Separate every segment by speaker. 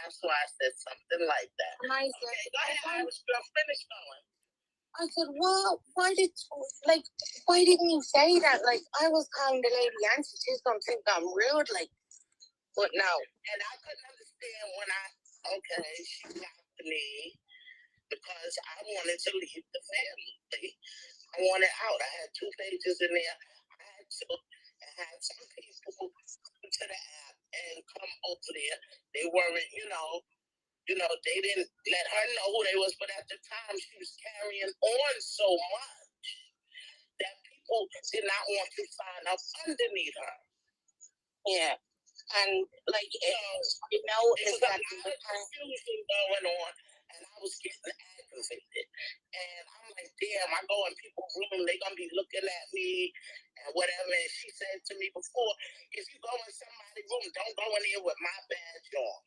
Speaker 1: That's why I said something like that. And I said, okay, go ahead, Irish girl, finish going. I said, well, why didn't you say that? Like, I was calling the lady answer. She's going to think I'm rude. Like, but no. And I couldn't understand when she blocked me because I wanted to leave the family. I wanted out. I had 2 pages in there. I had some people come to the app and come over there. They weren't, they didn't let her know who they was, but at the time she was carrying on so much that people did not want to sign up underneath her. Yeah. And like, it was a lot of confusion going on, and I was getting aggravated. And I'm like, damn, I go in people's room, they're going to be looking at me and whatever. And she said to me before, if you go in somebody's room, don't go in here with my badge on.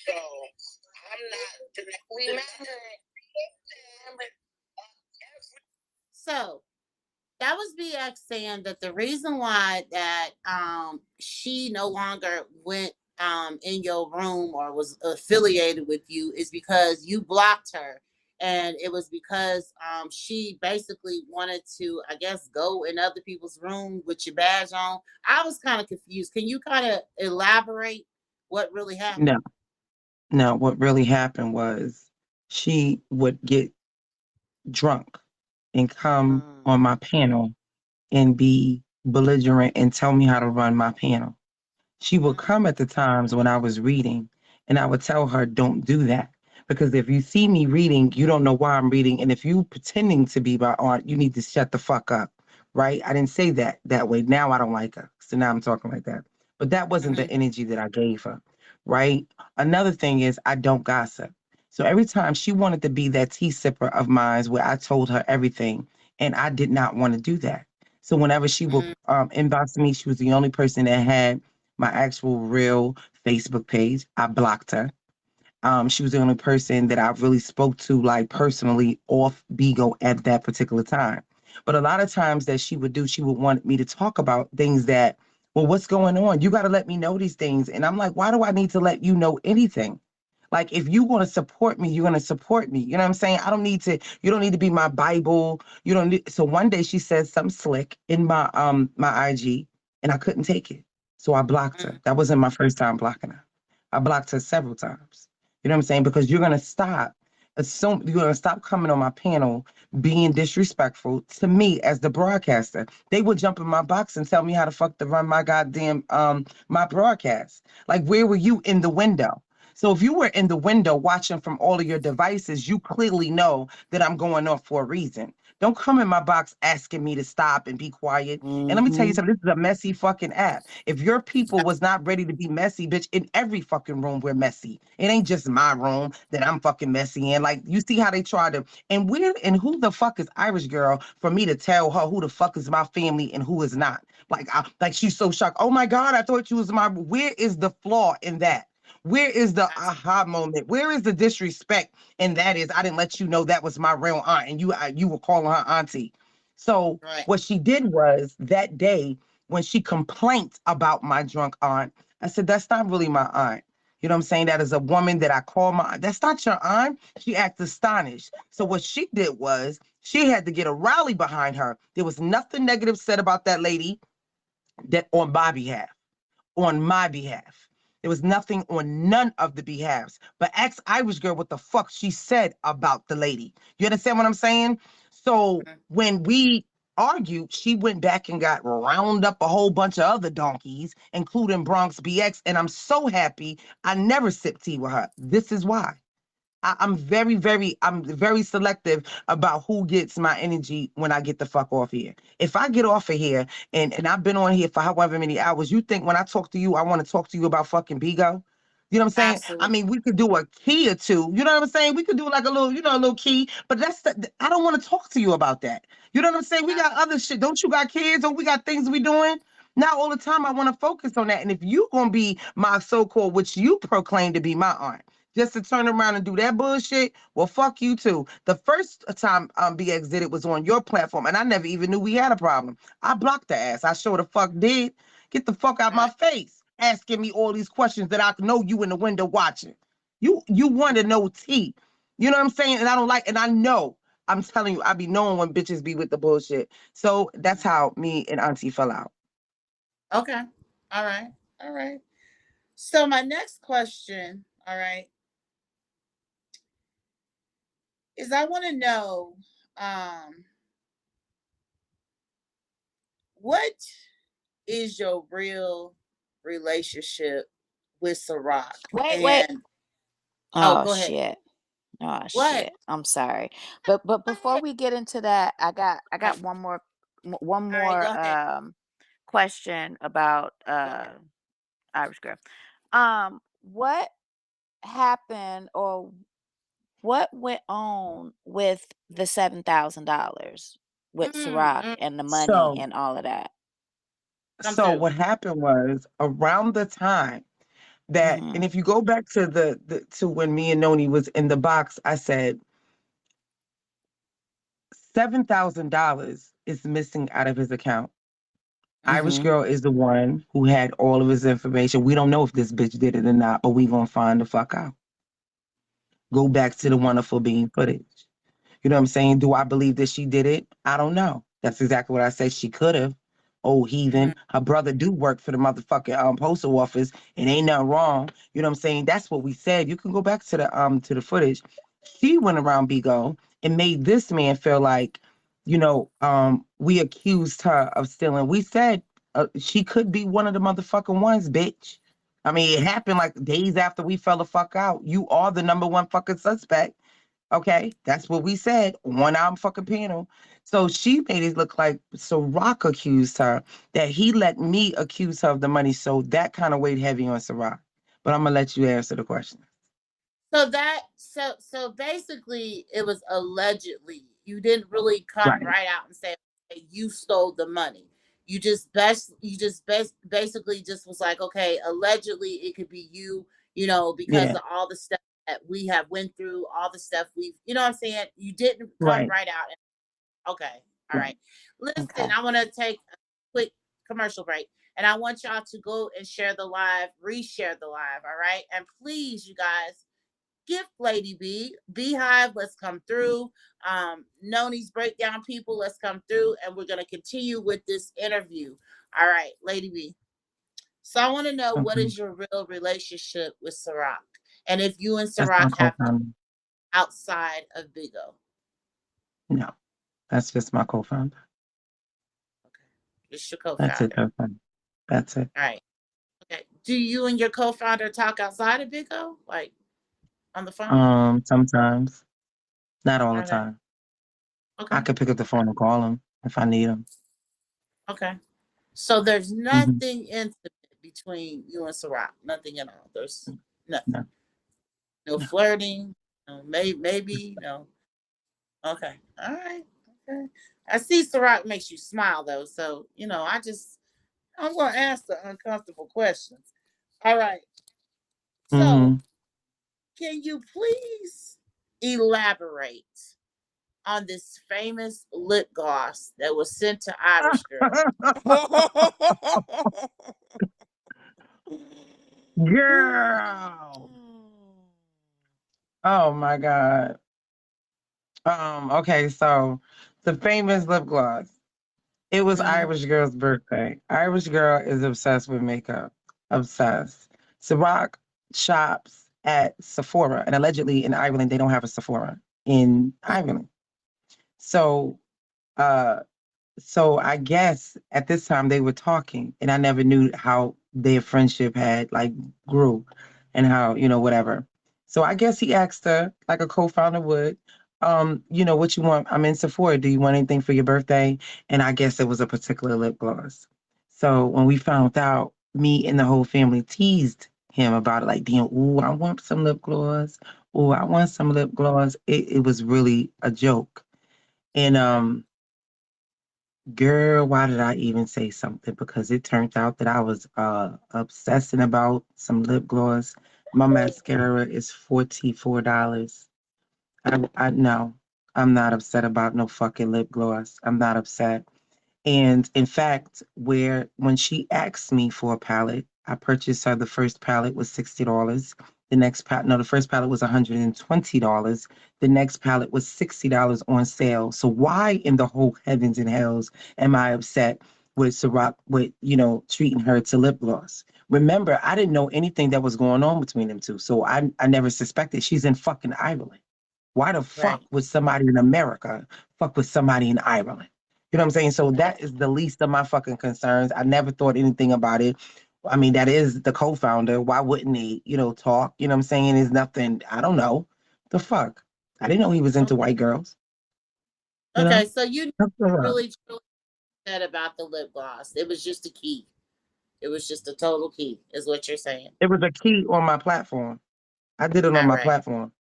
Speaker 1: So I'm not. Remember.
Speaker 2: So that was BX saying that the reason why that she no longer went in your room or was affiliated with you is because you blocked her. And it was because she basically wanted to, I guess, go in other people's room with your badge on. I was kind of confused. Can you kind of elaborate what really happened?
Speaker 3: No, what really happened was she would get drunk and come on my panel and be belligerent and tell me how to run my panel. She would come at the times when I was reading, and I would tell her, don't do that. Because if you see me reading, you don't know why I'm reading. And if you pretending to be my aunt, you need to shut the fuck up, right? I didn't say that way. Now I don't like her. So now I'm talking like that. But that wasn't the energy that I gave her, right? Another thing is I don't gossip. So every time she wanted to be that tea sipper of mine where I told her everything, and I did not want to do that. So whenever she would inbox me, she was the only person that had my actual real Facebook page. I blocked her. She was the only person that I really spoke to, like personally, off Bigo at that particular time. But a lot of times that she would do, she would want me to talk about things that, well, what's going on? You got to let me know these things. And I'm like, why do I need to let you know anything? Like, if you want to support me, you're going to support me. You know what I'm saying? You don't need to be my Bible. You don't need. So one day she said something slick in my IG, and I couldn't take it. So I blocked her. That wasn't my first time blocking her. I blocked her several times. You know what I'm saying? Because you're going to stop. You're going to stop coming on my panel being disrespectful to me as the broadcaster. They would jump in my box and tell me how the fuck to run my goddamn my broadcast. Like, where were you in the window? So if you were in the window watching from all of your devices, you clearly know that I'm going off for a reason. Don't come in my box asking me to stop and be quiet. And let me tell you something, this is a messy fucking app. If your people was not ready to be messy, bitch, in every fucking room, we're messy. It ain't just my room that I'm fucking messy in. Like, you see how they try to, and who the fuck is Irish girl for me to tell her who the fuck is my family and who is not? Like, she's so shocked. Oh my God, I thought you was where is the flaw in that? Where is the aha moment? Where is the disrespect? And that is, I didn't let you know that was my real aunt, and you were calling her auntie. So what she did was that day when she complained about my drunk aunt, I said, that's not really my aunt. You know what I'm saying? That is a woman that I call my aunt. That's not your aunt. She acted astonished. So what she did was she had to get a rally behind her. There was nothing negative said about that lady that on my behalf. On my behalf. There was nothing on none of the behalves. But ask Irish girl what the fuck she said about the lady. You understand what I'm saying? So when we argued, she went back and got round up a whole bunch of other donkeys, including Bronx BX. And I'm so happy I never sipped tea with her. This is why. I'm very selective about who gets my energy when I get the fuck off here. If I get off of here and I've been on here for however many hours, you think when I talk to you, I want to talk to you about fucking Bigo? You know what I'm saying?
Speaker 2: Absolutely.
Speaker 3: I mean, we could do a key or two. You know what I'm saying? We could do like a little key, but I don't want to talk to you about that. You know what I'm saying? We got other shit. Don't you got kids? Or we got things we doing? Not all the time I want to focus on that. And if you gonna be my so-called, which you proclaim to be my aunt, just to turn around and do that bullshit, well, fuck you too. The first time BX did it was on your platform, and I never even knew we had a problem. I blocked the ass. I sure the fuck did. Get the fuck out my face. asking me all these questions that I know you in the window watching. You want to know T. You know what I'm saying? And I don't like, and I know. I'm telling you, I be knowing when bitches be with the bullshit. So that's how me and Auntie fell out.
Speaker 2: Okay. All right. All right. So my next question, all right, is I want to know um what is your real relationship with Ciroc?
Speaker 4: Wait.
Speaker 2: And oh,
Speaker 4: Oh
Speaker 2: go ahead.
Speaker 4: shit. Oh
Speaker 2: What?
Speaker 4: shit. I'm sorry. But
Speaker 2: Go
Speaker 4: before
Speaker 2: ahead.
Speaker 4: we get into that, I
Speaker 2: All
Speaker 4: got one
Speaker 2: right,
Speaker 4: more
Speaker 2: go ahead.
Speaker 4: question about
Speaker 2: Go ahead.
Speaker 4: Irish girl. What happened or what went on with the $7,000 with Ciroc
Speaker 2: Mm,
Speaker 4: and the money
Speaker 3: So
Speaker 4: and all of that?
Speaker 2: come
Speaker 3: so
Speaker 2: through.
Speaker 3: what happened was around the time that,
Speaker 4: Mm-hmm.
Speaker 3: and if you go back to the to when me and Noni was in the box, I said $7,000 is missing out of his account. Irish
Speaker 4: Mm-hmm.
Speaker 3: girl is the one who had all of his information. We don't know if this bitch did it or not, but we gonna find the fuck out. Go back to the
Speaker 2: Mm,
Speaker 3: wonderful being footage. You know what I'm saying? Do I believe that she did it? I don't know. That's exactly what I said. She could have. Oh,
Speaker 2: mm,
Speaker 3: heathen. Her brother do work for the motherfucking postal office and ain't nothing wrong. You know what I'm saying? That's what we said. You can go back to the footage. She went around Bigo and made this man feel like, we accused her of stealing. We said she could be one of the motherfucking ones, bitch. I mean, it happened like days after we fell the fuck out. You are the number one fucking suspect. Okay, that's what we said on our fucking panel. So she made it look like Ciroc accused her, that he let me accuse her of the money. So that kind of weighed heavy on Ciroc. But I'm gonna let you answer the question.
Speaker 2: So basically it was allegedly. You didn't really come
Speaker 3: Right.
Speaker 2: right out and say, "Hey, you stole the money." Basically just was like, okay, allegedly it could be you, because
Speaker 3: Yeah.
Speaker 2: of all the stuff that we have went through, all the stuff we've, you know what I'm saying? You didn't come
Speaker 3: Right.
Speaker 2: right out and okay. All
Speaker 3: Right.
Speaker 2: right. Listen,
Speaker 4: Okay.
Speaker 2: I want to take a quick commercial break. And I want y'all to go and share the live, reshare the live. All right. And please, you guys, gift Lady B, Beehive, let's come through. Nony's breakdown people, let's come through. And we're going to continue with this interview. All right, Lady B. So I want to know, what
Speaker 3: Okay.
Speaker 2: is your real relationship with Ciroc? And if you and
Speaker 3: That's my
Speaker 2: Ciroc have
Speaker 3: co-founder.
Speaker 2: outside of Bigo.
Speaker 3: No, that's just my co-founder.
Speaker 2: Okay. Just your
Speaker 3: That's it.
Speaker 2: co-founder.
Speaker 3: That's it.
Speaker 2: All right. Okay. Do you and your co-founder talk outside of Bigo? Like on the phone?
Speaker 3: Sometimes, not all the
Speaker 2: Okay.
Speaker 3: time. I
Speaker 2: Okay.
Speaker 3: could pick up the phone and call him if I need him.
Speaker 2: Okay. So there's
Speaker 3: Hmm.
Speaker 2: nothing intimate between you and Ciroc. Nothing at all. There's nothing.
Speaker 3: No,
Speaker 2: No
Speaker 3: no.
Speaker 2: flirting. No, maybe. No. Okay. All right. Okay. I see Ciroc makes you smile though. So, I'm gonna ask the uncomfortable questions. All right. So
Speaker 3: Hmm.
Speaker 2: can you please elaborate on this famous lip gloss that was sent to Irish Girl?
Speaker 3: Girl. Oh my God. Okay, so the famous lip gloss. It was
Speaker 2: Mm-hmm.
Speaker 3: Irish Girl's birthday. Irish Girl is obsessed with makeup. Obsessed. Ciroc shops at Sephora, and allegedly in Ireland they don't have a Sephora in Ireland. So uh so I guess at this time they were talking, and I never knew how their friendship had like grew, and how whatever. So I guess he asked her like a co-founder would, what you want? I'm in Sephora. Do you want anything for your birthday? And I guess it was a particular lip gloss. So when we found out, me and the whole family teased him about it, like, damn, ooh, I want some lip gloss. Oh, I want some lip gloss. It was really a joke, and
Speaker 2: Okay.
Speaker 3: girl, why did I even say something? Because it turned out that I was obsessing about some lip gloss. My mascara is $44. I no, I'm not upset about no fucking lip gloss. I'm not upset. And in fact, when she asked me for a palette, I purchased her the first pallet was $60. The next pallet, no, the first pallet was $120. The next pallet was $60 on sale. So why in the whole heavens and hells am I upset with Ciroc with, treating her to lip gloss? Remember, I didn't know anything that was going on between them two. So I never suspected. She's in fucking Ireland. Why the fuck
Speaker 2: Right.
Speaker 3: would somebody in America fuck with somebody in Ireland? You know what I'm saying? So that is the least of my fucking concerns. I never thought anything about it. I mean, that is the co-founder. Why wouldn't they, talk? You know what I'm saying? Is nothing. I don't know. The fuck? I didn't know he was into white girls. You know?
Speaker 2: Okay, so you
Speaker 3: That's all right.
Speaker 2: really truly said about the lip gloss. It was just a key. It was just a total key, is what you're saying.
Speaker 3: It was a key on my platform. I did it on
Speaker 2: All
Speaker 3: my
Speaker 2: right.
Speaker 3: platform.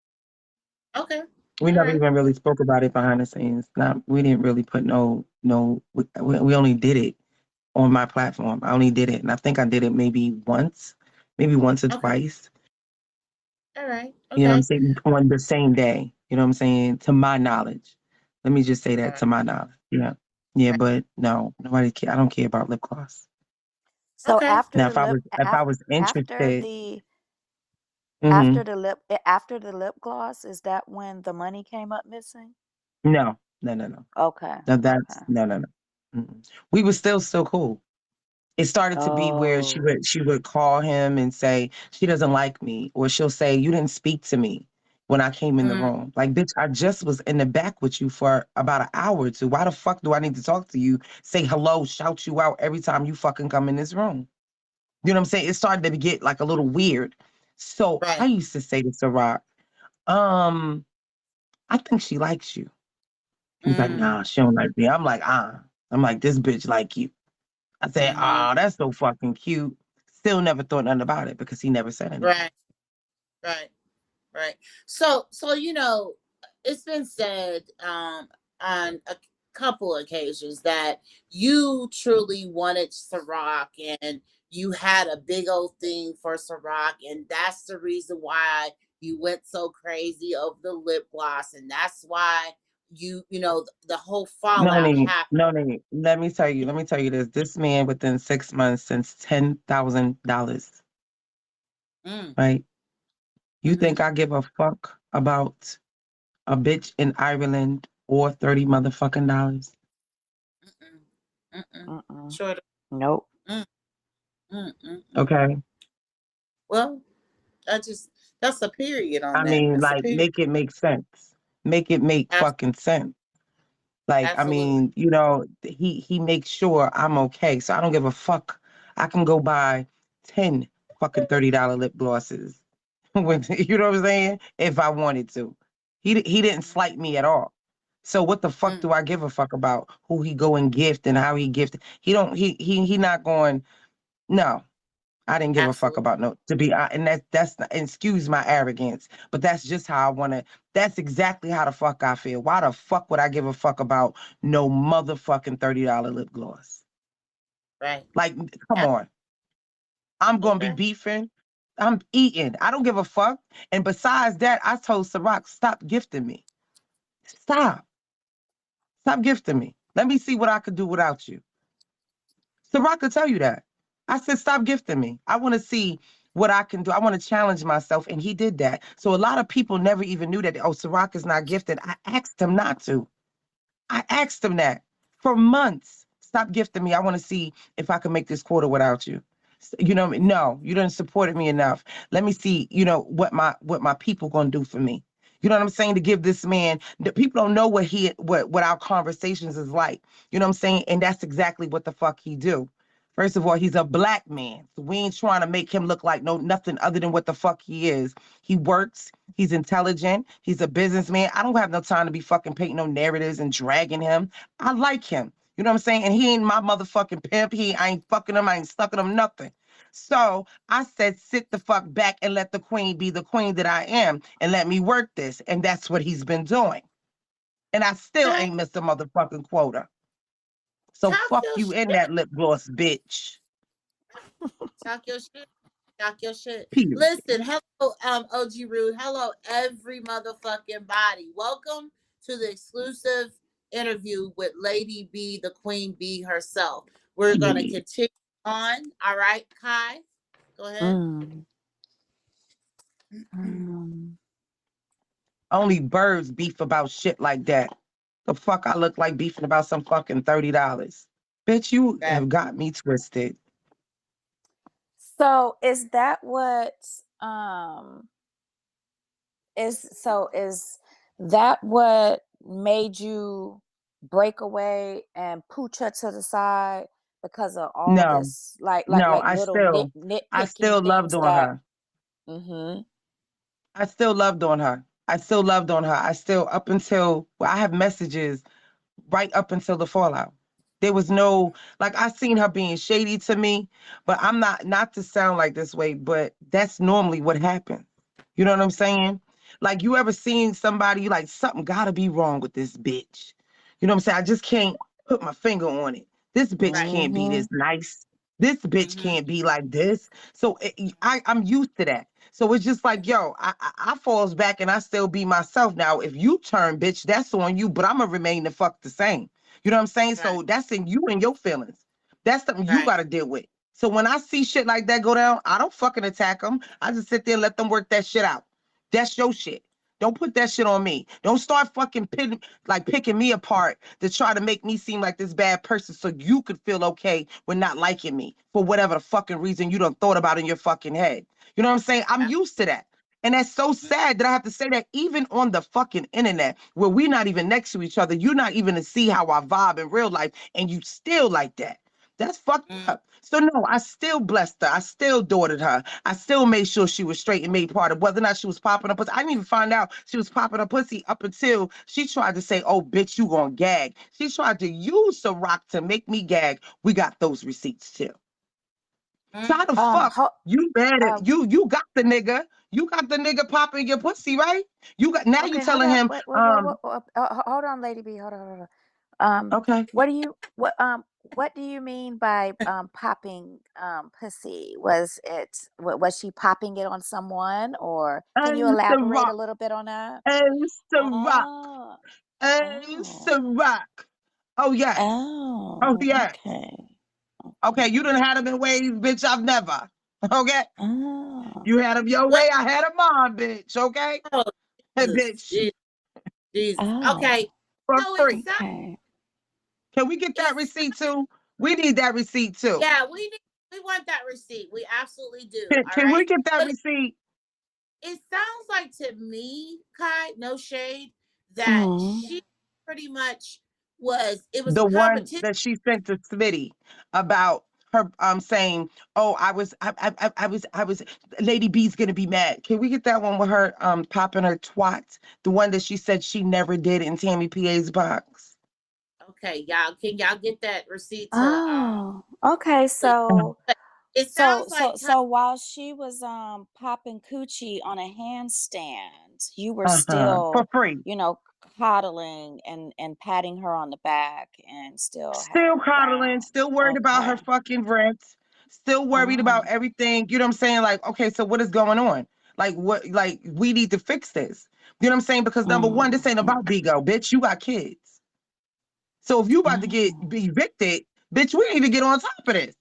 Speaker 2: Okay.
Speaker 3: We
Speaker 2: All
Speaker 3: never
Speaker 2: right.
Speaker 3: even really spoke about it behind the scenes. Not, we didn't really put we only did it on my platform. I only did it, and I think I did it maybe once or
Speaker 2: Okay.
Speaker 3: twice.
Speaker 2: All right.
Speaker 3: You know what I'm
Speaker 2: Okay.
Speaker 3: saying? On the same day. You know what I'm saying? To my knowledge. Let me just say
Speaker 2: All
Speaker 3: that
Speaker 2: right.
Speaker 3: to my knowledge. Yeah. Yeah,
Speaker 2: Right.
Speaker 3: but no, nobody care. I don't care about lip gloss.
Speaker 4: So
Speaker 2: Okay.
Speaker 4: after
Speaker 3: Now,
Speaker 4: the lip
Speaker 3: if I was
Speaker 4: after
Speaker 3: interested,
Speaker 4: the
Speaker 3: hmm
Speaker 4: after the lip gloss, is that when the money came up missing?
Speaker 3: no, no, no, no.
Speaker 4: Okay.
Speaker 3: No, that's
Speaker 4: Okay.
Speaker 3: no, no, no. Mm-mm. We were still cool. It started to be where she
Speaker 4: Oh.
Speaker 3: would she would call him and say she doesn't like me, or she'll say you didn't speak to me when I came in the
Speaker 2: Mm,
Speaker 3: room. Like, bitch, I just was in the back with you for about an hour or two. Why the fuck do I need to talk to you, say hello, shout you out every time you fucking come in this room? You know what I'm saying? It started to get like a little weird. So I
Speaker 2: right.
Speaker 3: used to say to Ciroc, um, I think she likes you. He's like,
Speaker 2: Mm,
Speaker 3: nah, she don't like me. I'm like, I'm like, this bitch like you. I said,
Speaker 2: mm-hmm.
Speaker 3: that's so fucking cute. Still never thought nothing about it because he never said anything.
Speaker 2: Right. Right. Right. So it's been said on a couple occasions that you truly wanted Ciroc and you had a big old thing for Ciroc, and that's the reason why you went so crazy over the lip gloss, and that's why the whole fallout
Speaker 3: Nony,
Speaker 2: happened.
Speaker 3: Nony, let me tell you this. This man within 6 months since $10,000,
Speaker 2: Mm,
Speaker 3: right? You
Speaker 2: mm-hmm,
Speaker 3: think I give a fuck about a bitch in Ireland or 30 motherfucking dollars?
Speaker 2: mm-mm, mm-mm.
Speaker 4: Mm-mm.
Speaker 2: Sure.
Speaker 4: Nope.
Speaker 2: Mm, mm, mm, mm.
Speaker 3: Okay.
Speaker 2: Well, that's a period on
Speaker 3: I
Speaker 2: that.
Speaker 3: mean,
Speaker 2: That's a
Speaker 3: like,
Speaker 2: period.
Speaker 3: make it make sense. Make it make
Speaker 2: Abs-
Speaker 3: fucking sense. Like, I
Speaker 2: Absolutely.
Speaker 3: mean, he makes sure I'm okay. So I don't give a fuck. I can go buy 10 fucking $30 lip glosses. When, you know what I'm saying? If I wanted to. He didn't slight me at all. So what the fuck
Speaker 2: Mm,
Speaker 3: do I give a fuck about who he go and gift and how he gift? He don't he not going, no. I didn't give a fuck
Speaker 2: absolutely.
Speaker 3: about no to be and that's not, and excuse my arrogance, but that's just how I want to. That's exactly how the fuck I feel. Why the fuck would I give a fuck about no motherfucking $30 lip gloss?
Speaker 2: Right.
Speaker 3: Like, come
Speaker 2: Ab-
Speaker 3: on. I'm gonna be
Speaker 2: Okay.
Speaker 3: beefing. I'm eating. I don't give a fuck. And besides that, I told Ciroc, stop gifting me. Stop. Stop gifting me. Let me see what I could do without you. Ciroc could tell you that. I said, stop gifting me. I want to see what I can do. I want to challenge myself. And he did that. So a lot of people never even knew that, oh, Ciroc is not gifted. I asked him not to. I asked him that for months. Stop gifting me. I want to see if I can make this quarter without you. You know, no, you didn't support me enough. Let me see, what my people gonna do for me. You know what I'm saying? To give this man, the people don't know what our conversations is like. You know what I'm saying? And that's exactly what the fuck he do. First of all, he's a black man. So we ain't trying to make him look like nothing other than what the fuck he is. He works, he's intelligent, he's a businessman. I don't have no time to be fucking painting no narratives and dragging him. I like him. You know what I'm saying? And he ain't my motherfucking pimp. I ain't fucking him, I ain't sucking him, nothing. So I said, sit the fuck back and let the queen be the queen that I am and let me work this. And that's what he's been doing. And I still
Speaker 2: Okay.
Speaker 3: ain't missed a motherfucking quota. So
Speaker 2: Talk
Speaker 3: fuck
Speaker 2: your
Speaker 3: you in
Speaker 2: shit.
Speaker 3: that lip gloss, bitch.
Speaker 2: Talk your shit. Talk your shit.
Speaker 3: Period.
Speaker 2: Listen, hello, OG Rude. Hello, every motherfucking body. Welcome to the exclusive interview with Lady B, the Queen Bee herself. We're gonna
Speaker 3: Period.
Speaker 2: continue on. All right, Kai. Go ahead.
Speaker 3: Only birds beef about shit like that. The fuck I look like beefing about some fucking $30. Bitch, you
Speaker 2: Right.
Speaker 3: have got me twisted.
Speaker 4: So is that what is that what made you break away and pooch her to the side because of all
Speaker 3: No,
Speaker 4: this like
Speaker 3: no,
Speaker 4: little
Speaker 3: I
Speaker 4: nitpicking
Speaker 3: still loved
Speaker 4: things
Speaker 3: on
Speaker 4: that
Speaker 3: her.
Speaker 4: mm-hmm.
Speaker 3: I still loved on her. I still loved on her. I still, up until, well, I have messages right up until the fallout. There was no, like, I seen her being shady to me, but I'm not to sound like this way, but that's normally what happens. You know what I'm saying? Like, you ever seen somebody, you like, something gotta be wrong with this bitch. You know what I'm saying? I just can't put my finger on it. This bitch
Speaker 2: Right.
Speaker 3: can't be
Speaker 4: Mm-hmm.
Speaker 3: this nice. This bitch
Speaker 2: Mm-hmm.
Speaker 3: can't be like this. So I'm used to that. So it's just like, yo, I falls back and I still be myself. Now, if you turn, bitch, that's on you, but I'm gonna remain the fuck the same. You know what I'm saying?
Speaker 2: Right.
Speaker 3: So that's in you and your feelings. That's something you
Speaker 2: Right.
Speaker 3: gotta deal with. So when I see shit like that go down, I don't fucking attack them. I just sit there and let them work that shit out. That's your shit. Don't put that shit on me. Don't start fucking picking me apart to try to make me seem like this bad person so you could feel okay with not liking me for whatever the fucking reason you done thought about in your fucking head. You know what I'm saying? I'm
Speaker 2: Yeah.
Speaker 3: used to that. And that's so sad that I have to say that even on the fucking internet, where we're not even next to each other, you're not even to see how I vibe in real life, and you still like that. That's fucked
Speaker 2: Mm-hmm.
Speaker 3: up. So no, I still blessed her. I still adored her. I still made sure she was straight and made part of whether or not she was popping her pussy. I didn't even find out she was popping her pussy up until she tried to say, "Oh, bitch, you gonna gag." She tried to use the rock to make me gag. We got those receipts too. So how the fuck
Speaker 4: Ho-
Speaker 3: you mad at
Speaker 4: uh,
Speaker 3: you got the nigga? You got the nigga popping your pussy, right? You got now you
Speaker 4: okay, hold
Speaker 3: telling
Speaker 4: up.
Speaker 3: him,
Speaker 4: Wait, hold on, Lady B. Hold on.
Speaker 3: okay.
Speaker 4: What do you mean by popping pussy? Was she popping it on someone, or can you
Speaker 3: Ace the
Speaker 4: elaborate a
Speaker 3: rock,
Speaker 4: little bit on that?
Speaker 3: ace the rock,
Speaker 4: Oh,
Speaker 3: ace
Speaker 4: oh,
Speaker 3: the rock. Oh yes. Oh
Speaker 4: oh,
Speaker 3: yes.
Speaker 4: okay,
Speaker 3: Okay, you done
Speaker 4: okay.
Speaker 3: had them in ways, bitch. I've never. Okay,
Speaker 4: Oh,
Speaker 3: you had them your
Speaker 2: What?
Speaker 3: way. I had them on, bitch. Okay,
Speaker 2: Oh, Jesus.
Speaker 3: bitch,
Speaker 2: Jesus. Jesus.
Speaker 4: oh,
Speaker 2: Okay.
Speaker 3: for
Speaker 2: So it
Speaker 3: free.
Speaker 2: sounds.
Speaker 4: okay.
Speaker 3: Can we get that
Speaker 2: It's
Speaker 3: receipt too? We need that receipt too.
Speaker 2: yeah. We want that receipt. We absolutely do. All
Speaker 3: Can we
Speaker 2: right.
Speaker 3: get that
Speaker 2: But
Speaker 3: receipt?
Speaker 2: it sounds like to me, Kai, no shade, that
Speaker 4: Mm.
Speaker 2: she pretty much was. It was a
Speaker 3: The one
Speaker 2: competition.
Speaker 3: that she sent to Smitty about her saying, "Oh, I was Lady B's gonna be mad." Can we get that one with her popping her twat? The one that she said she never did in Tammy PA's box.
Speaker 2: Okay, y'all. Can y'all get that receipt to
Speaker 4: Oh, okay.
Speaker 2: to- it
Speaker 4: So
Speaker 2: sounds
Speaker 4: so
Speaker 2: like Kai,
Speaker 4: so while she was popping coochie on a handstand, you were
Speaker 3: For
Speaker 4: still,
Speaker 3: free.
Speaker 4: coddling and patting her on the back and still having
Speaker 3: Still
Speaker 4: her
Speaker 3: coddling,
Speaker 4: around.
Speaker 3: still worried about her
Speaker 4: Okay.
Speaker 3: fucking rent, still worried about
Speaker 4: Oh.
Speaker 3: everything. You know what I'm saying? Like, okay, so what is going on? Like, what, like, we need to fix this. You know what I'm saying? Because number one, this ain't
Speaker 4: Mm-hmm.
Speaker 3: about Bigo, bitch. You got kids. So if you about to
Speaker 4: Oh.
Speaker 3: be evicted, bitch, we need to get on top of this.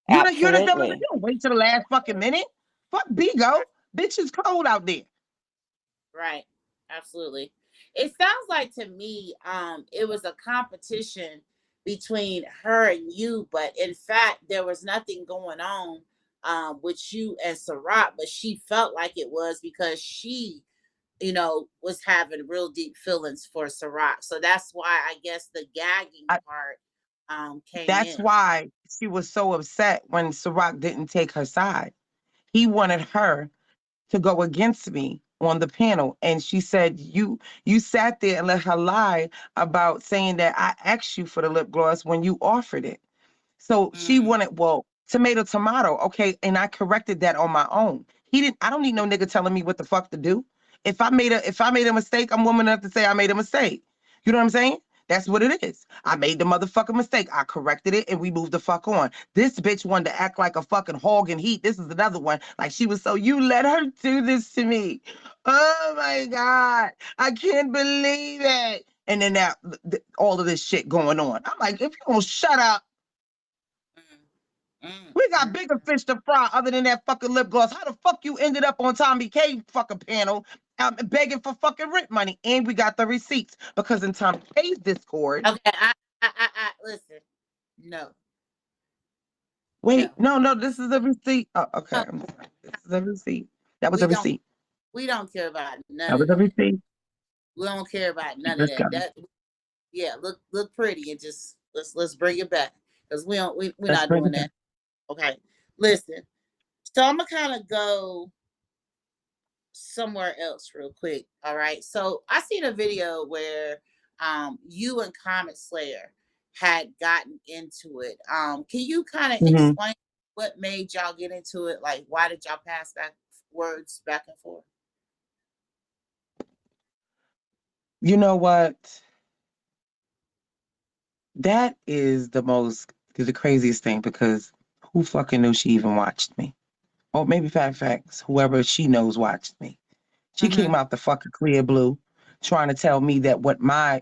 Speaker 3: You're the devil. You
Speaker 4: Absolutely.
Speaker 3: don't wait till the last fucking minute. Fuck Bigo. Bitch, it's cold out there.
Speaker 2: right? Absolutely. It sounds like to me, it was a competition between her and you, but in fact, there was nothing going on with you and Sarat, but she felt like it was because she, was having real deep feelings for Sarat. So that's why I guess the gagging
Speaker 3: I,
Speaker 2: part came
Speaker 3: that's
Speaker 2: in.
Speaker 3: why she was so upset when Ciroc didn't take her side. He wanted her to go against me on the panel, and she said you sat there and let her lie about saying that I asked you for the lip gloss when you offered it. So she
Speaker 2: Mm,
Speaker 3: wanted, well, tomato, okay, and I corrected that on my own. He didn't. I don't need no nigga telling me what the fuck to do. If I made a mistake, I'm woman enough to say I made a mistake. You know what I'm saying? That's what it is. I made the motherfucking mistake. I corrected it and we moved the fuck on. This bitch wanted to act like a fucking hog in heat. This is another one. Like she was so, you let her do this to me. Oh my God. I can't believe it. And then now all of this shit going on. I'm like, if you don't shut up,
Speaker 2: mm,
Speaker 3: We got
Speaker 2: mm.
Speaker 3: bigger fish to fry other than that fucking lip gloss. How the fuck you ended up on Tommy K fucking panel begging for fucking rent money? And we got the receipts because in Tommy K's Discord.
Speaker 2: Okay, I listen. No, no,
Speaker 3: Wait, no, this is a receipt. Oh, okay,
Speaker 2: no.
Speaker 3: I'm sorry. This is a receipt. That was
Speaker 2: We
Speaker 3: a
Speaker 2: don't.
Speaker 3: receipt.
Speaker 2: We don't care about none
Speaker 3: That
Speaker 2: of
Speaker 3: was a
Speaker 2: that.
Speaker 3: receipt.
Speaker 2: We don't care about none of
Speaker 3: Let's go.
Speaker 2: that. That yeah, look pretty and just let's bring it back because we're
Speaker 3: Let's
Speaker 2: not
Speaker 3: bring
Speaker 2: doing
Speaker 3: it
Speaker 2: that.
Speaker 3: back.
Speaker 2: Okay, listen. So I'm gonna kind of go somewhere else real quick. All right. So I seen a video where you and Comet Slayer had gotten into it. Can you kind of
Speaker 3: Hmm.
Speaker 2: explain what made y'all get into it? Like why did y'all pass back words back and forth?
Speaker 3: You know what? That is the craziest thing because who fucking knew she even watched me? Or maybe facts, whoever she knows watched me. She
Speaker 2: Mm-hmm.
Speaker 3: came out the fucking clear blue trying to tell me that what my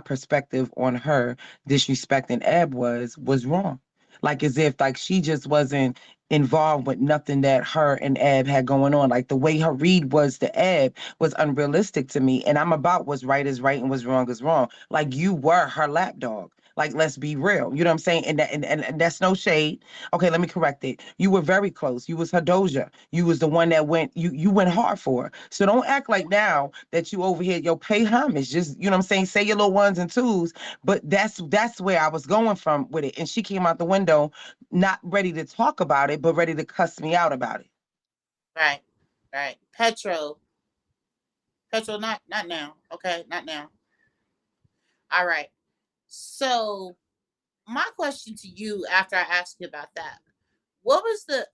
Speaker 3: perspective on her disrespecting Eb was wrong. Like as if like she just wasn't involved with nothing that her and Eb had going on. Like the way her read was to Eb was unrealistic to me. And I'm about what's right is right and what's wrong is wrong. Like you were her lapdog. Like let's be real. You know what I'm saying? And that's no shade. Okay, let me correct it. You were very close. You was her doja. You was the one that you went hard for her. So don't act like now that you over here, yo, pay homage. Just, you know what I'm saying? Say your little ones and twos. But that's where I was going from with it. And she came out the window not ready to talk about it, but ready to cuss me out about it.
Speaker 2: Right. Right. Petro, not now. Okay, not now. All right. So my question to you after I asked you about that, what was the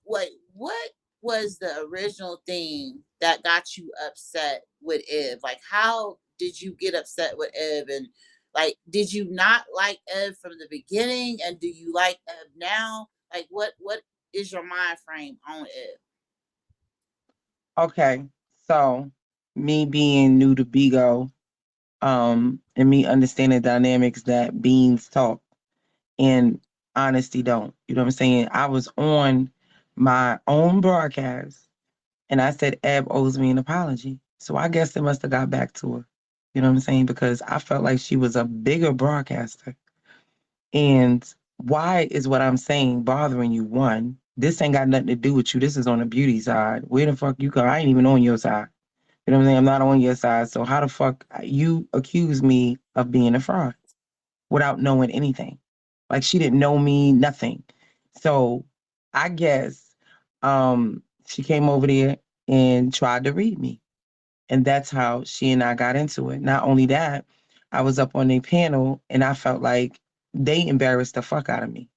Speaker 2: original thing that got you upset with Ev? Like how did you get upset with Ev, and like did you not like Ev from the beginning and do you like Ev now? Like what is your mind frame on Ev?
Speaker 3: Okay. So me being new to Bigo, and me understanding dynamics that beans talk and honesty don't. You know what I'm saying? I was on my own broadcast and I said Eb owes me an apology. So I guess it must have got back to her. You know what I'm saying? Because I felt like she was a bigger broadcaster. And why is what I'm saying bothering you? One, this ain't got nothing to do with you. This is on the beauty side. Where the fuck you go? I ain't even on your side. You know what I'm saying? I'm not on your side. So how the fuck you accuse me of being a fraud without knowing anything? Like she didn't know me, nothing. So I guess she came over there and tried to read me. And that's how she and I got into it. Not only that, I was up on a panel and I felt like they embarrassed the fuck out of me.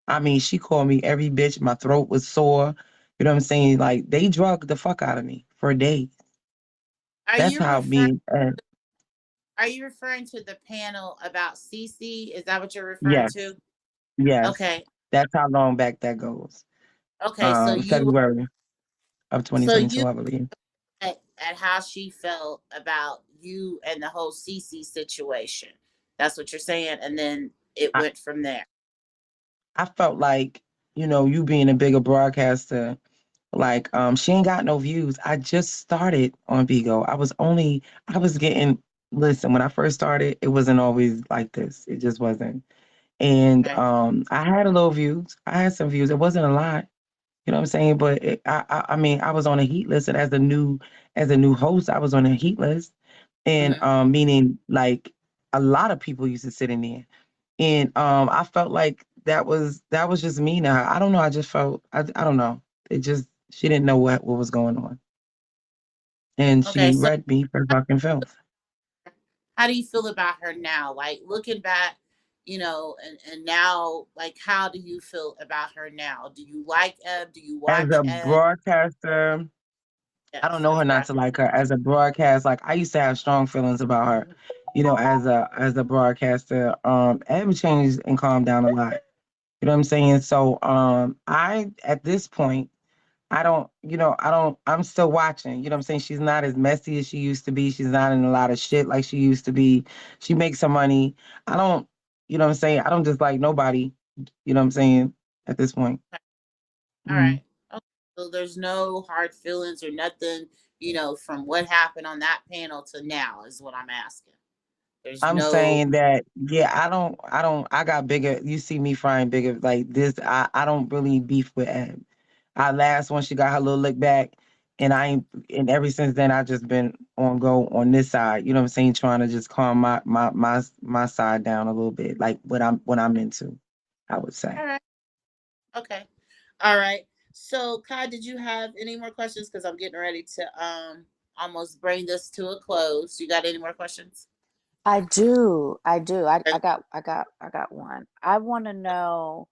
Speaker 3: I mean, she called me every bitch. My throat was sore. You know what I'm saying? Like they drugged the fuck out of me for days.
Speaker 2: Are
Speaker 3: That's
Speaker 2: you
Speaker 3: how
Speaker 2: referring
Speaker 3: me.
Speaker 2: are you referring to the panel about Cece? Is that what you're referring
Speaker 3: Yes,
Speaker 2: to?
Speaker 3: yes.
Speaker 2: Okay.
Speaker 3: That's how long back that goes.
Speaker 2: Okay, so
Speaker 3: February of
Speaker 2: you
Speaker 3: 2022, I believe.
Speaker 2: at how she felt about you and the whole Cece situation. That's what you're saying, and then it
Speaker 3: I,
Speaker 2: went from there.
Speaker 3: I felt like, you being a bigger broadcaster, like she ain't got no views. I just started on Vigo. I was getting listen, when I first started, it wasn't always like this. It just wasn't. And
Speaker 2: Right.
Speaker 3: I had a little views. I had some views. It wasn't a lot. You know what I'm saying? But I mean, I was on a heat list, and as a new host, I was on a heat list, and
Speaker 2: Hmm.
Speaker 3: meaning like a lot of people used to sit in there, and I felt like that was just me. Now I don't know. I just felt I don't know. It just she didn't know what was going on, and
Speaker 2: Okay,
Speaker 3: she
Speaker 2: so
Speaker 3: read me for fucking filth.
Speaker 2: how do you feel about her now? Like looking back, and now, like how do you feel about her now? Do you like Eb? Do you
Speaker 3: As
Speaker 2: watch
Speaker 3: a
Speaker 2: Eb?
Speaker 3: broadcaster, I don't
Speaker 2: Yes,
Speaker 3: know
Speaker 2: as
Speaker 3: her
Speaker 2: a
Speaker 3: not to
Speaker 2: broadcast.
Speaker 3: like her. As a broadcast, like I used to have strong feelings about her. As a broadcaster, Abby changed and calmed down a lot. You know what I'm saying? So I at this point, I'm still watching. You know what I'm saying? She's not as messy as she used to be. She's not in a lot of shit like she used to be. She makes some money. I don't, you know what I'm saying? I don't dislike nobody. You know what I'm saying? at this point.
Speaker 2: All right. Okay. So there's no hard feelings or nothing, from what happened on that panel to now is what I'm asking. There's
Speaker 3: I'm
Speaker 2: no.
Speaker 3: saying that, yeah, I got bigger. You see me frying bigger like this. I don't really beef with Ed. I last one she got her little lick back, and I ain't, and ever since then I just been on go on this side. You know what I'm saying? Trying to just calm my side down a little bit, like what I'm into. I would say.
Speaker 2: All right. Okay. All right. So, Kai, did you have any more questions? Because I'm getting ready to almost bring this to a close. You got any more questions?
Speaker 4: I do. I got one. I want to know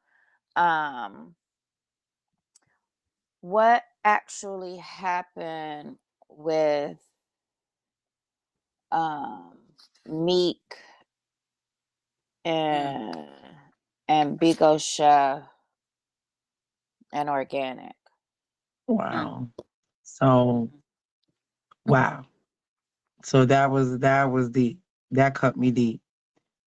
Speaker 4: what actually happened with um Meek
Speaker 2: Mm,
Speaker 4: and Bigo Chef and Organic.
Speaker 2: mm,
Speaker 3: Wow. So wow. So that was deep. That cut me deep.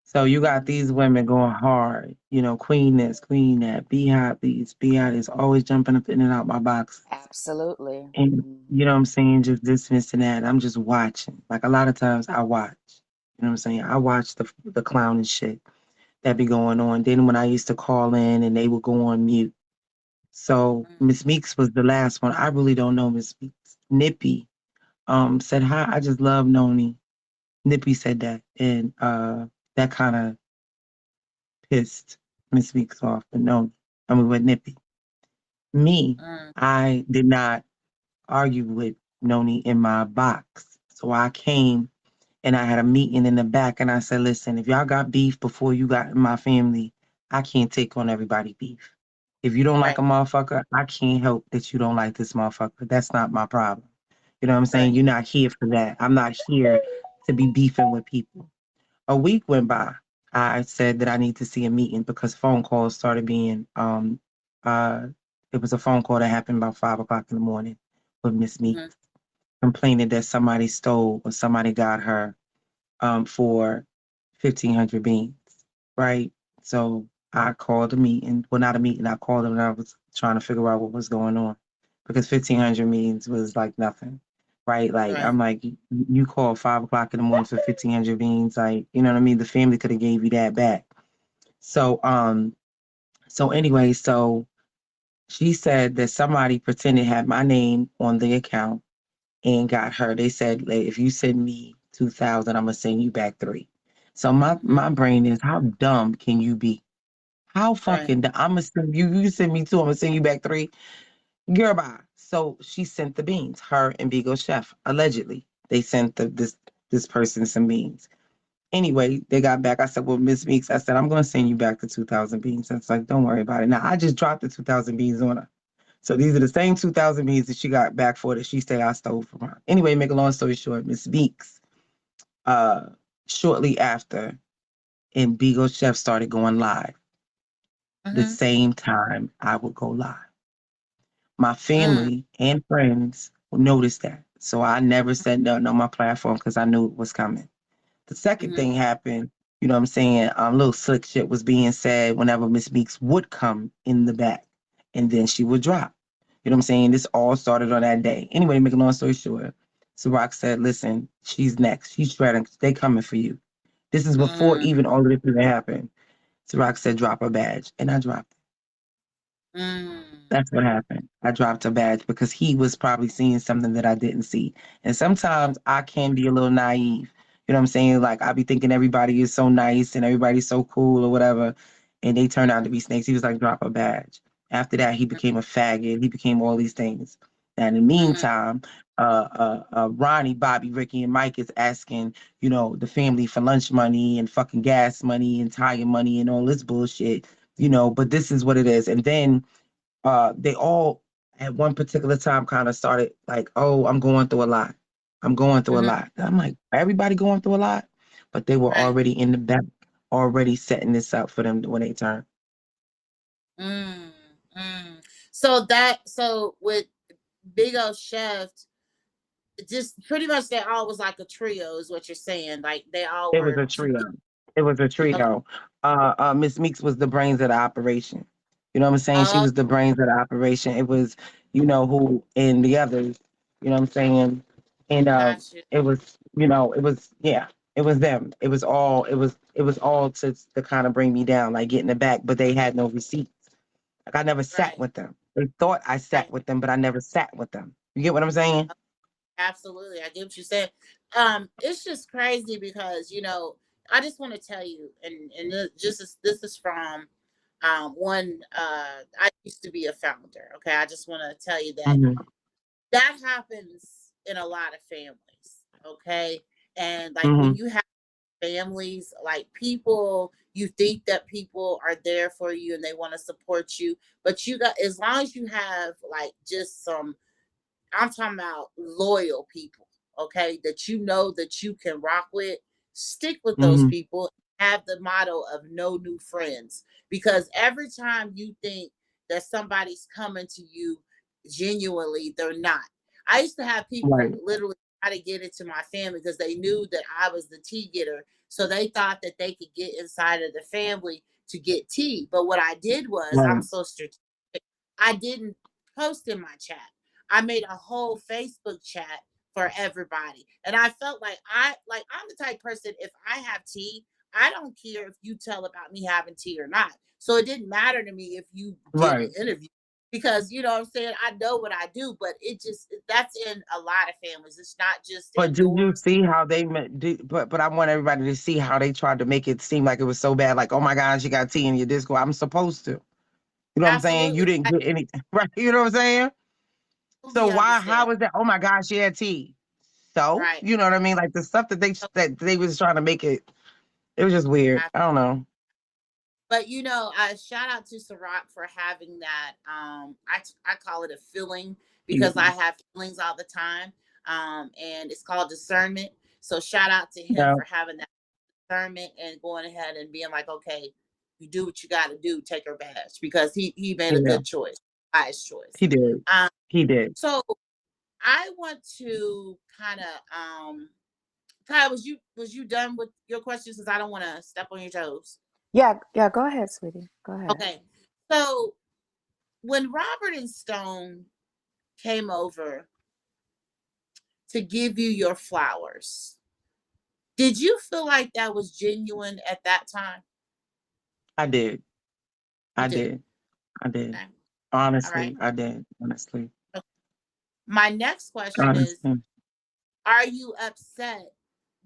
Speaker 3: So you got these women going hard, queen this, queen that, beehive these, beehive is always jumping up in and out my box.
Speaker 4: Absolutely.
Speaker 3: And you know what I'm saying? Just this and that. I'm just watching. Like a lot of times I watch. You know what I'm saying? I watch the clown and shit that be going on. Then when I used to call in and they would go on mute. So
Speaker 2: mm,
Speaker 3: Miss Meeks was the last one. I really don't know Miss Meeks. Nippy said, hi, I just love Nony. Nippy said that. And that kind of pissed Miss Meeks off, but no, I mean with Nippy. Me,
Speaker 2: mm.
Speaker 3: I did not argue with Noni in my box. So I came and I had a meeting in the back and I said, listen, if y'all got beef before you got in my family, I can't take on everybody beef. If you don't like
Speaker 2: Right.
Speaker 3: a motherfucker, I can't help that you don't like this motherfucker. That's not my problem. You know what I'm saying?
Speaker 2: Right.
Speaker 3: You're not here for that. I'm not here to be beefing with people. A week went by. I said that I need to see a meeting because phone calls started being uh it was a phone call that happened about 5 o'clock in the morning with Miss
Speaker 2: Mm-hmm.
Speaker 3: Meeks complaining that somebody stole or somebody got her for 1,500 beans, right? So I called a meeting. Well, not a meeting. I called them and I was trying to figure out what was going on because 1,500 beans was like nothing, right? Like
Speaker 2: Right.
Speaker 3: I'm like, you called 5 o'clock in the morning for 1,500 beans, like you know what I mean? The family could have gave you that back. So so anyway, so she said that somebody pretended to have my name on the account and got her. They said, like, if you send me 2,000, I'm gonna send you back three. So my
Speaker 2: Mm,
Speaker 3: brain is, how dumb can you be? How
Speaker 2: right.
Speaker 3: fucking I'm gonna send you. You send me two. I'm gonna send you back three. Girl, bye. So she sent the beans. Her and Beagle Chef allegedly they sent this person some beans. Anyway, they got back. I said, well, Miss Meeks, I said, I'm gonna send you back the 2,000 beans. It's like, don't worry about it. Now I just dropped the 2,000 beans on her. So these are the same 2,000 beans that she got back for that she said I stole from her. Anyway, make a long story short, Miss Meeks, uh, shortly after, and Beagle Chef started going live. The
Speaker 2: Mm-hmm.
Speaker 3: same time I would go live. My
Speaker 2: Mm,
Speaker 3: family and friends noticed that. So I never said nothing on my platform because I knew it was coming. The second
Speaker 2: mm-hmm.
Speaker 3: thing happened, you know what I'm saying? Little slick shit was being said whenever Miss Meeks would come in the back and then she would drop. You know what I'm saying? This all started on that day. Anyway, make a long story short, so Rock said, listen, she's next. She's shredding. They coming for you. This is before
Speaker 2: Mm,
Speaker 3: even all of this even happened. So Rock said, drop her badge. And I dropped it.
Speaker 2: mm.
Speaker 3: That's what happened. I dropped a badge because he was probably seeing something that I didn't see. And sometimes I can be a little naive. You know what I'm saying? Like I be thinking everybody is so nice and everybody's so cool or whatever. And they turn out to be snakes. He was like, drop a badge. After that, he became a faggot. He became all these things. And in the
Speaker 2: Mm-hmm.
Speaker 3: meantime, Ronnie, Bobby, Ricky, and Mike is asking, the family for lunch money and fucking gas money and tire money and all this bullshit, but this is what it is. And then they all at one particular time kind of started like, oh, I'm going through a lot. I'm going through a
Speaker 2: Mm-hmm.
Speaker 3: lot. And I'm like, everybody going through a lot? But they were
Speaker 2: Right.
Speaker 3: already in the back, already setting this up for them when they turn.
Speaker 2: Mm, mm. So with Big O Chef, just pretty much they all was like a trio, is what you're saying. Like they all
Speaker 3: It was
Speaker 2: were
Speaker 3: a
Speaker 2: together.
Speaker 3: trio. It was a
Speaker 2: Okay.
Speaker 3: trio. Miss Meeks was the brains of the operation. You know what I'm saying? She
Speaker 2: Oh,
Speaker 3: was the brains of the operation. It was, who and the others. You know what I'm saying? And
Speaker 2: got you.
Speaker 3: it was, yeah, it was them. It was all to kind of bring me down, like getting it back. But they had no receipts. Like I never sat
Speaker 2: Right,
Speaker 3: with them. They thought I sat
Speaker 2: right.
Speaker 3: with them, but I never sat with them. You get what I'm saying?
Speaker 2: Absolutely. I get what you're saying. It's just crazy because, I just want to tell you, and this is from one I used to be a founder. Okay. I just want to tell you that
Speaker 3: Hmm.
Speaker 2: that happens in a lot of families. Okay. And like when
Speaker 3: Hmm.
Speaker 2: you have families, like people, you think that people are there for you and they want to support you, but you got, as long as you have like just some, I'm talking about loyal people, okay, that you know that you can rock with. Stick with those
Speaker 3: Hmm.
Speaker 2: people. Have the motto of no new friends. Because every time you think that somebody's coming to you genuinely, they're not. I used to have people
Speaker 3: Right.
Speaker 2: literally try to get into my family because they knew that I was the tea getter. So they thought that they could get inside of the family to get tea. But what I did was, I'm
Speaker 3: Right.
Speaker 2: so strategic. I didn't post in my chat. I made a whole Facebook chat for everybody. And I felt like I'm the type person, if I have tea, I don't care if you tell about me having tea or not. So it didn't matter to me if you did an
Speaker 3: Right.
Speaker 2: interview because you know what I'm saying, I know what I do, but it just that's in a lot of families. It's not just
Speaker 3: But
Speaker 2: in
Speaker 3: do you
Speaker 2: yours.
Speaker 3: see how they met? But I want everybody to see how they tried to make it seem like it was so bad. Like, oh my gosh, you got tea in your disco. I'm supposed to. You know what I'm saying? You
Speaker 2: Absolutely.
Speaker 3: didn't
Speaker 2: I
Speaker 3: get any, right? You know what I'm saying? So
Speaker 2: totally
Speaker 3: why? How
Speaker 2: understand.
Speaker 3: was that? Oh my gosh, she had tea. So
Speaker 2: Right.
Speaker 3: you know what I mean? Like the stuff that they was trying to make it. It was just weird. I don't know.
Speaker 2: But shout out to Ciroc for having that. I call it a feeling because I
Speaker 3: Mhm.
Speaker 2: have feelings all the time. And it's called discernment. So shout out to him
Speaker 3: Yeah,
Speaker 2: for having that discernment and going ahead and being like, okay, you do what you got to do, take her badge because he made a
Speaker 3: yeah,
Speaker 2: good choice, wise choice.
Speaker 3: he did.
Speaker 2: Um,
Speaker 3: He did.
Speaker 2: so I want to Kai, was you done with your questions? Because I don't want to step on your toes.
Speaker 4: Yeah, yeah, go ahead, sweetie. Go ahead.
Speaker 2: Okay. So when Robert and Stone came over to give you your flowers, did you feel like that was genuine at that time?
Speaker 3: I did.
Speaker 2: You
Speaker 3: I
Speaker 2: did.
Speaker 3: did. I did.
Speaker 2: Okay. All right.
Speaker 3: Honestly, I did. Honestly.
Speaker 2: Okay. My next question is,
Speaker 3: Honestly.
Speaker 2: are you upset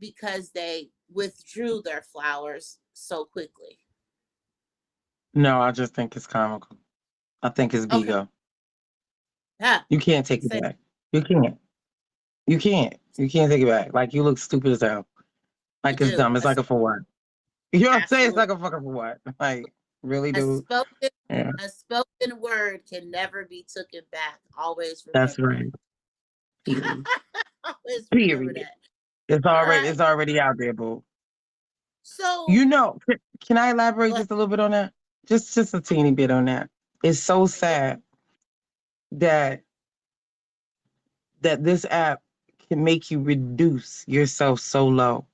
Speaker 2: because they withdrew their flowers so quickly?
Speaker 3: No, I just think it's comical. I think it's
Speaker 2: Okay.
Speaker 3: Bigo.
Speaker 2: Yeah.
Speaker 3: You can't take it
Speaker 2: Say
Speaker 3: back. You can't. You can't. You can't take it back. Like you look stupid as hell.
Speaker 2: you
Speaker 3: Like it's
Speaker 2: do.
Speaker 3: dumb. It's like a for what? You know what I'm saying? It's
Speaker 2: Absolutely.
Speaker 3: like a fucking for what? Like, really,
Speaker 2: A
Speaker 3: dude?
Speaker 2: spoken
Speaker 3: Yeah,
Speaker 2: a spoken word can never be taken back. Always
Speaker 3: that's
Speaker 2: remember
Speaker 3: right.
Speaker 2: that.
Speaker 3: Period.
Speaker 2: Always remember
Speaker 3: Period.
Speaker 2: that.
Speaker 3: It's
Speaker 2: All
Speaker 3: already
Speaker 2: right.
Speaker 3: it's already out there, boo.
Speaker 2: So
Speaker 3: Can I elaborate
Speaker 2: go ahead.
Speaker 3: just a little bit on that? Just a teeny bit on that. It's so
Speaker 2: Yeah.
Speaker 3: sad that this app can make you reduce yourself so low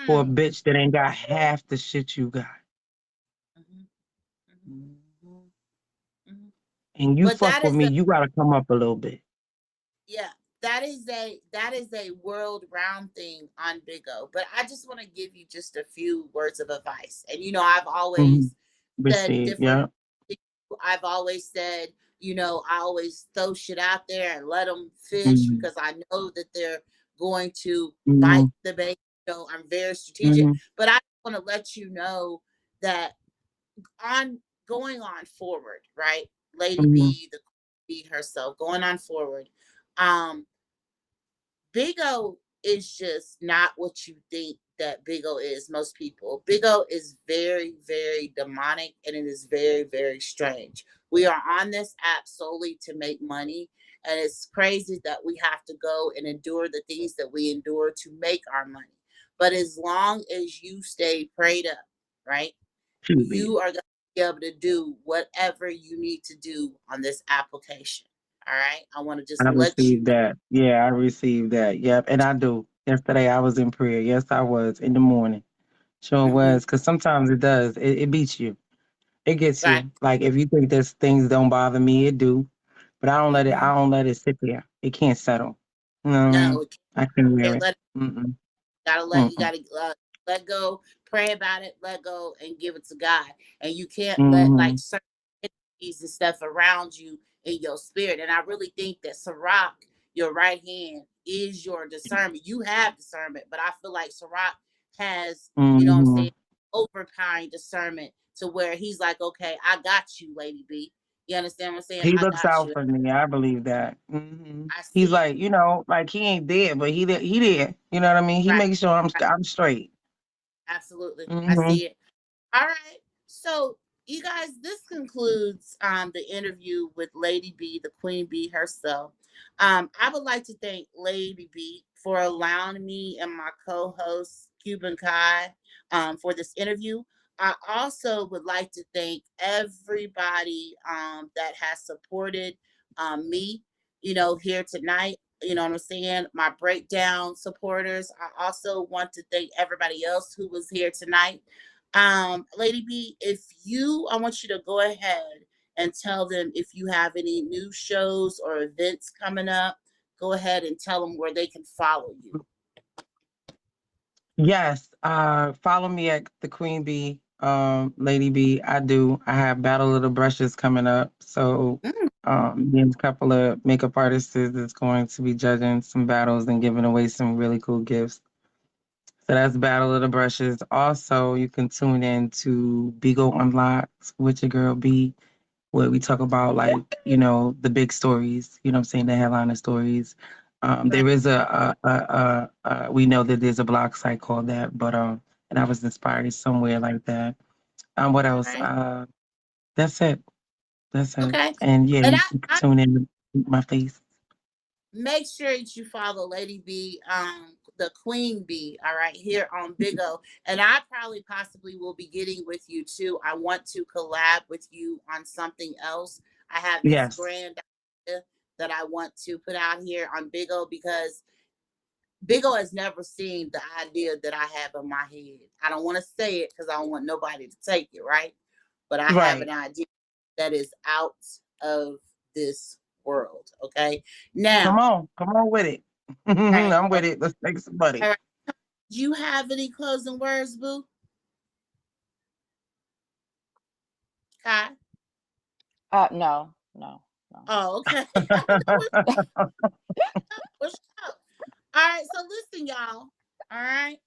Speaker 3: for a
Speaker 2: Mm.
Speaker 3: bitch that ain't got half the shit you got.
Speaker 2: Mhm, mhm, mhm.
Speaker 3: And you
Speaker 2: But
Speaker 3: fuck with me, you gotta come up a little bit.
Speaker 2: yeah, that is a world round thing on Big O. But I just want to give you just a few words of advice. And I've
Speaker 3: Mhm.
Speaker 2: always said
Speaker 3: Receive,
Speaker 2: different.
Speaker 3: yeah.
Speaker 2: I've always said, I always throw shit out there and let them fish
Speaker 3: Mhm.
Speaker 2: because I know that they're going to bite
Speaker 3: Mhm.
Speaker 2: the bait. I'm very strategic,
Speaker 3: Mhm.
Speaker 2: but I want to let you know that on going on forward, right? Lady
Speaker 3: Mhm.
Speaker 2: B, the B herself, going on forward. Um, Big O is just not what you think that Big O is. Most people, Big O is very, very demonic, and it is very, very strange. We are on this app solely to make money, and it's crazy that we have to go and endure the things that we endure to make our money. But as long as you stay prayed up, right?
Speaker 3: Period.
Speaker 2: You are going to be able to do whatever you need to do on this application. All right. I want to just
Speaker 3: I
Speaker 2: let you
Speaker 3: received
Speaker 2: know.
Speaker 3: that. Yeah, I received that. Yep. And I do. Yesterday I was in prayer. Yes, I was in the morning. Sure
Speaker 2: Mm-hmm.
Speaker 3: was. Because sometimes it does. It beats you. It gets
Speaker 2: Right.
Speaker 3: you. Like if you think this things don't bother me, it do. But I don't let it.
Speaker 2: Mm-hmm.
Speaker 3: I don't let it sit there. It can't settle. You know what I
Speaker 2: No,
Speaker 3: mean? I can wear
Speaker 2: can't
Speaker 3: it.
Speaker 2: let
Speaker 3: Mm-mm.
Speaker 2: you
Speaker 3: Mm-mm.
Speaker 2: gotta let go, pray about it, let go, and give it to God. And you can't let
Speaker 3: Mm-hmm.
Speaker 2: like certain entities and stuff around you in your spirit. And I really think that Sirach, your right hand, is your discernment. You have discernment, but I feel like Sirach has, you know what I'm
Speaker 3: Mm-hmm.
Speaker 2: saying, overpowering discernment to where he's like, okay, I got you, Lady B. You understand what I'm saying?
Speaker 3: He
Speaker 2: I
Speaker 3: looks
Speaker 2: got
Speaker 3: out
Speaker 2: you.
Speaker 3: for me. I believe that. Mm-hmm.
Speaker 2: I
Speaker 3: He's
Speaker 2: see it.
Speaker 3: like, like he ain't dead, but he there. He there. You know what I mean? He
Speaker 2: Right.
Speaker 3: makes sure
Speaker 2: Right.
Speaker 3: I'm straight.
Speaker 2: Absolutely. I
Speaker 3: Mm-hmm.
Speaker 2: see it. All right. So you guys, this concludes the interview with Lady B, the Queen Bee herself. I would like to thank Lady B for allowing me and my co-host Cuban Kai for this interview. I also would like to thank everybody that has supported me, here tonight. You know what I'm saying? My breakdown supporters. I also want to thank everybody else who was here tonight. Lady B, I want you to go ahead and tell them if you have any new shows or events coming up. Go ahead and tell them where they can follow you.
Speaker 3: Yes. Follow me at the Queen Bee, Lady B. I do. I have Battle of the Brushes coming up. So
Speaker 2: Mm,
Speaker 3: me and a couple of makeup artists is going to be judging some battles and giving away some really cool gifts. So that's Battle of the Brushes. Also, you can tune in to Beagle Unlocked with your girl B, where we talk about like, the big stories, you know what I'm saying, the headliner stories.
Speaker 2: right.
Speaker 3: There is we know that there's a blog site called that, but and I was inspired somewhere like that. What
Speaker 2: All
Speaker 3: else?
Speaker 2: right.
Speaker 3: That's it. That's it.
Speaker 2: Okay.
Speaker 3: And yeah,
Speaker 2: And
Speaker 3: you can tune in to my face.
Speaker 2: make sure that you follow Lady B, the Queen Bee, all right, here on Big O. And I probably possibly will be getting with you too. I want to collab with you on something else. I have this
Speaker 3: Yes.
Speaker 2: grand idea that I want to put out here on Big O because Big O has never seen the idea that I have in my head. I don't want to say it because I don't want nobody to take it, right? But I have an
Speaker 3: Right.
Speaker 2: idea that is out of this world. Okay. Now,
Speaker 3: Come on with it.
Speaker 2: right.
Speaker 3: I'm with
Speaker 2: Okay.
Speaker 3: it. Let's make some
Speaker 2: All
Speaker 3: money.
Speaker 2: right. Do you have any closing words, Boo? Kai?
Speaker 4: No, no, no.
Speaker 2: Oh, okay. I didn't know what's up. All right. So listen, y'all. All right.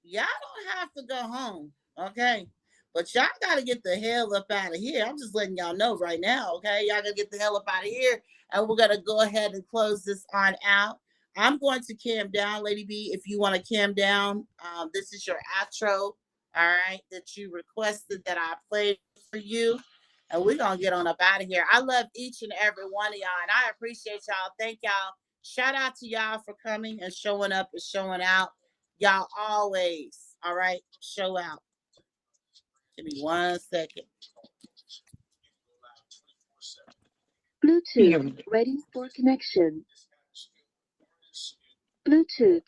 Speaker 2: Y'all don't have to go home. Okay. But y'all gotta get the hell up out of here. I'm just letting y'all know right now, okay? Y'all gotta get the hell up out of here. And we're gonna go ahead and close this on out. I'm going to cam down, Lady B. If you want to cam down, this is your outro, all right, that you requested that I played for you. And we're gonna get on up out of here. I love each and every one of y'all, and I appreciate y'all. Thank y'all. Shout out to y'all for coming and showing up and showing out. Y'all always, all right, show out. Give me 1 second.
Speaker 3: Period.
Speaker 5: Ready for connection. Bluetooth